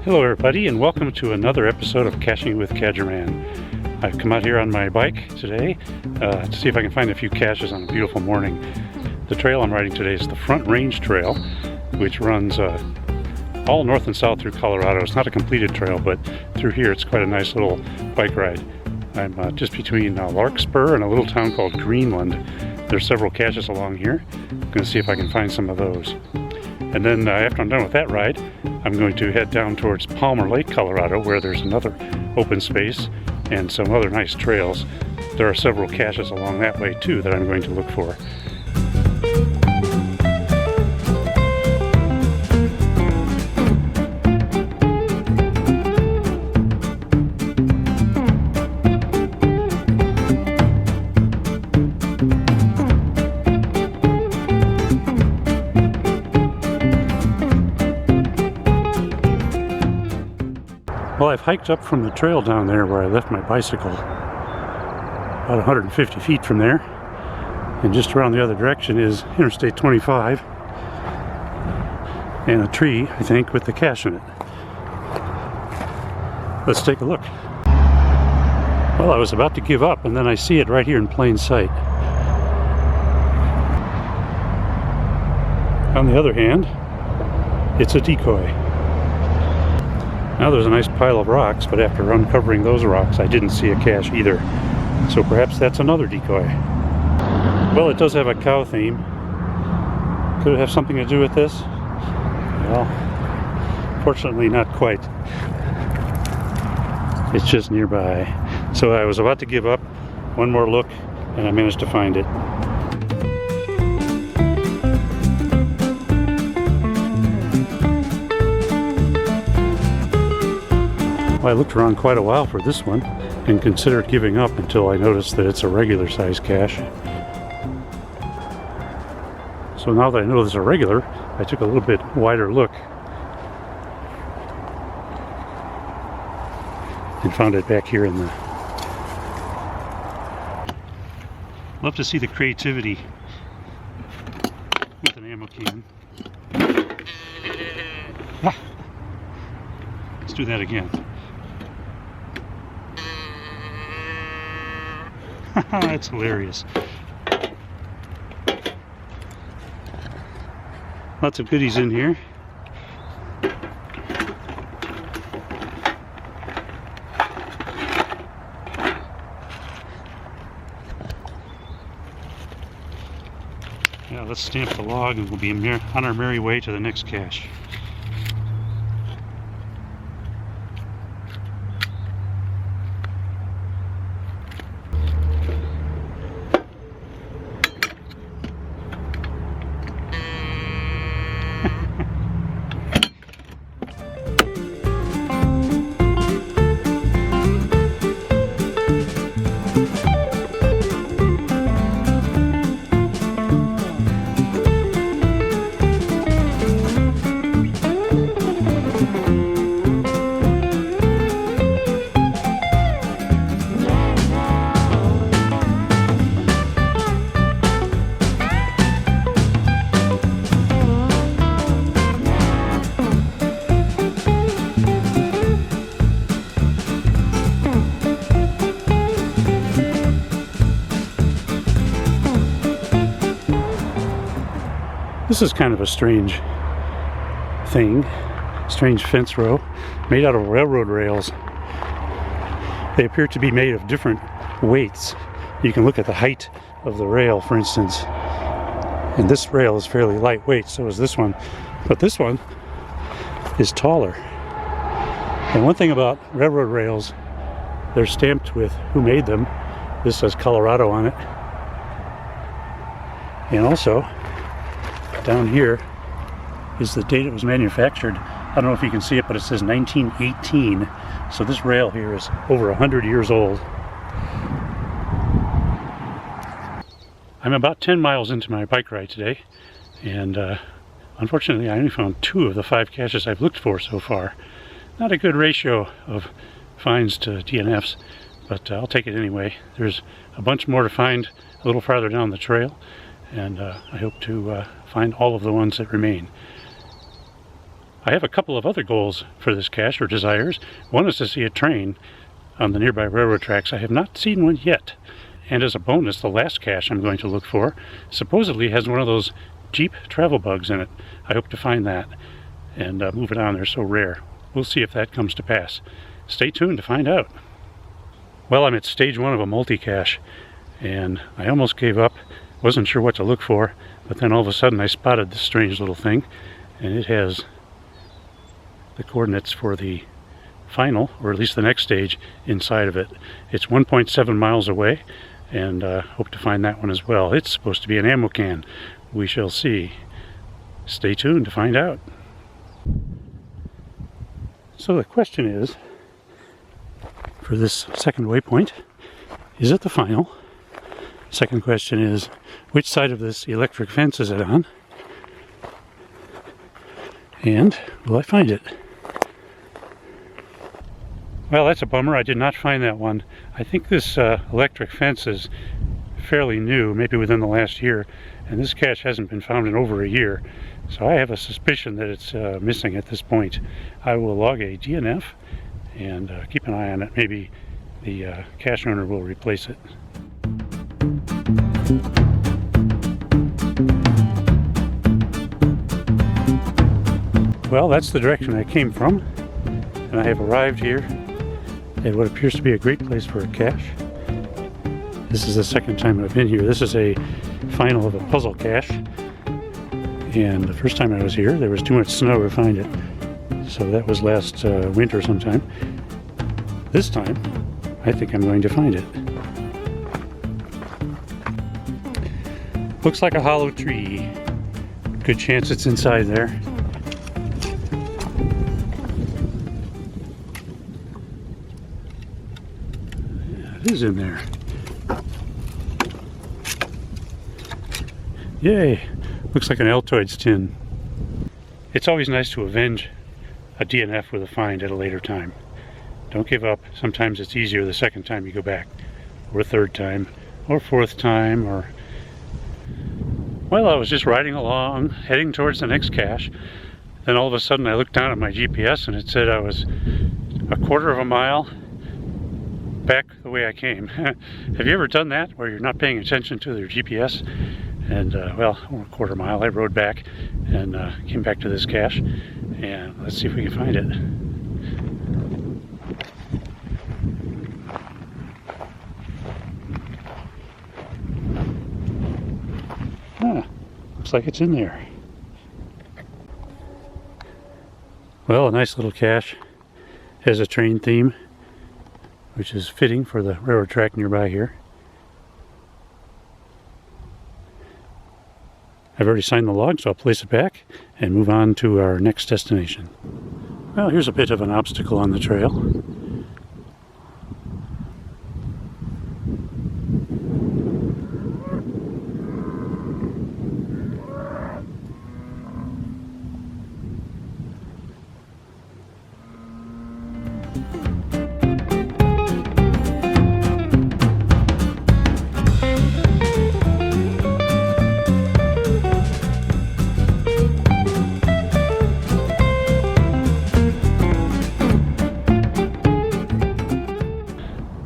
Hello everybody, and welcome to another episode of Caching with cajRRMAN. I've come out here on my bike today to see if I can find a few caches on a beautiful morning. The trail I'm riding today is the Front Range Trail, which runs all north and south through Colorado. It's not a completed trail, but through here it's quite a nice little bike ride. I'm just between Larkspur and a little town called Greenland. There's several caches along here. I'm going to see if I can find some of those. And then after I'm done with that ride, I'm going to head down towards Palmer Lake, Colorado, where there's another open space and some other nice trails. There are several caches along that way too that I'm going to look for. Well, I've hiked up from the trail down there where I left my bicycle, about 150 feet from there, and just around the other direction is Interstate 25 and a tree, I think, with the cache in it. Let's take a look. Well, I was about to give up, and then I see it right here in plain sight. On the other hand, it's a decoy. Now there's a nice pile of rocks, but after uncovering those rocks, I didn't see a cache either. So perhaps that's another decoy. Well, it does have a cow theme. Could it have something to do with this? Well, fortunately not quite. It's just nearby. So I was about to give up. One more look, and I managed to find it. Well, I looked around quite a while for this one and considered giving up until I noticed that it's a regular size cache. So now that I know it's a regular, I took a little bit wider look and found it back here in the... Love to see the creativity with an ammo can. Ah. Let's do that again. That's hilarious. Lots of goodies in here. Yeah, let's stamp the log and we'll be on our merry way to the next cache. This is kind of a strange thing, strange fence row made out of railroad rails. They appear to be made of different weights. You can look at the height of the rail, for instance, and this rail is fairly lightweight, so is this one, but this one is taller. And one thing about railroad rails, they're stamped with who made them. This says Colorado on it, and also down here is the date it was manufactured. I don't know if you can see it, but it says 1918. So this rail here is over 100 years old. I'm about 10 miles into my bike ride today, and unfortunately I only found 2 of the 5 caches I've looked for so far. Not a good ratio of finds to DNFs, but I'll take it anyway. There's a bunch more to find a little farther down the trail, and I hope to find all of the ones that remain. I have a couple of other goals for this cache, or desires. One is to see a train on the nearby railroad tracks. I have not seen one yet. And as a bonus, the last cache I'm going to look for supposedly has one of those Jeep travel bugs in it. I hope to find that and move it on. They're so rare. We'll see if that comes to pass. Stay tuned to find out. Well, I'm at stage 1 of a multi-cache, and I almost gave up. Wasn't sure what to look for, but then all of a sudden I spotted this strange little thing, and it has the coordinates for the final, or at least the next stage, inside of it. It's 1.7 miles away, and hope to find that one as well. It's supposed to be an ammo can. We shall see. Stay tuned to find out. So the question is, for this second waypoint, is it the final? Second question is, which side of this electric fence is it on? And will I find it? Well, that's a bummer. I did not find that one. I think this electric fence is fairly new, maybe within the last year, and this cache hasn't been found in over a year. So I have a suspicion that it's missing at this point. I will log a DNF and keep an eye on it. Maybe the cache owner will replace it. Well, that's the direction I came from, and I have arrived here at what appears to be a great place for a cache. This is the second time I've been here. This is a final of a puzzle cache, and the first time I was here there was too much snow to find it, so that was last winter sometime. This time I think I'm going to find it. Looks like a hollow tree. Good chance it's inside there. It is in there. Yay! Looks like an Altoids tin. It's always nice to avenge a DNF with a find at a later time. Don't give up. Sometimes it's easier the second time you go back, or a third time, or fourth time, or... Well, I was just riding along, heading towards the next cache. Then all of a sudden I looked down at my GPS and it said I was a quarter of a mile back the way I came. Have you ever done that, where you're not paying attention to your GPS? And well, a quarter mile I rode back and came back to this cache, and let's see if we can find it. Ah, looks like it's in there. Well, a nice little cache. Has a train theme, which is fitting for the railroad track nearby here. I've already signed the log, so I'll place it back and move on to our next destination. Well, here's a bit of an obstacle on the trail.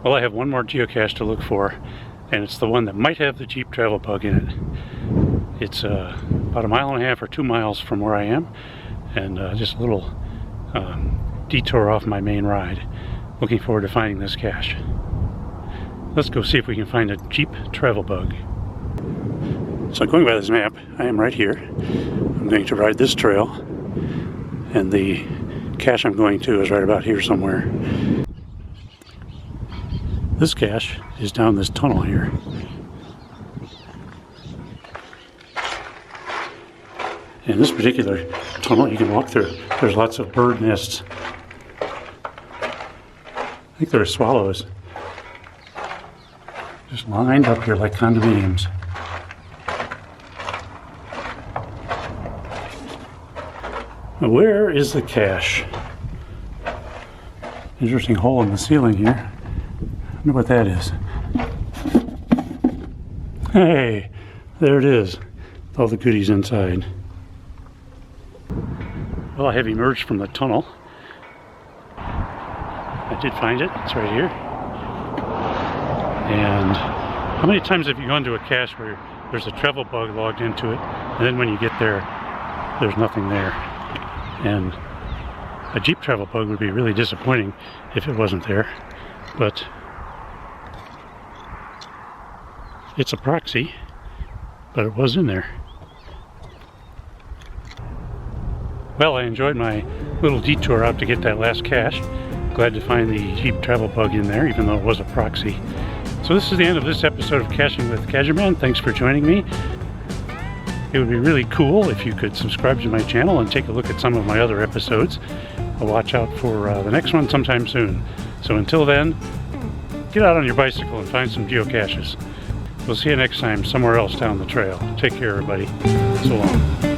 Well, I have one more geocache to look for, and it's the one that might have the Jeep travel bug in it. It's about 1.5 miles or 2 miles from where I am, and just a little detour off my main ride. Looking forward to finding this cache. Let's go see if we can find a Jeep travel bug. So going by this map, I am right here. I'm going to ride this trail, and the cache I'm going to is right about here somewhere. This cache is down this tunnel here. In this particular tunnel you can walk through. There's lots of bird nests. I think there are swallows just lined up here like condominiums. Now, where is the cache? Interesting hole in the ceiling here. I wonder what that is. Hey, there it is. All the goodies inside. Well, I have emerged from the tunnel. I did find it. It's right here. And how many times have you gone to a cache where there's a travel bug logged into it, and then when you get there, there's nothing there? And a Jeep travel bug would be really disappointing if it wasn't there. But it's a proxy, but it was in there. Well, I enjoyed my little detour out to get that last cache. Glad to find the Jeep travel bug in there, even though it was a proxy. So this is the end of this episode of Caching with cajRRMAN. Thanks for joining me. It would be really cool if you could subscribe to my channel and take a look at some of my other episodes. I'll watch out for the next one sometime soon. So until then, get out on your bicycle and find some geocaches. We'll see you next time somewhere else down the trail. Take care, everybody. So long.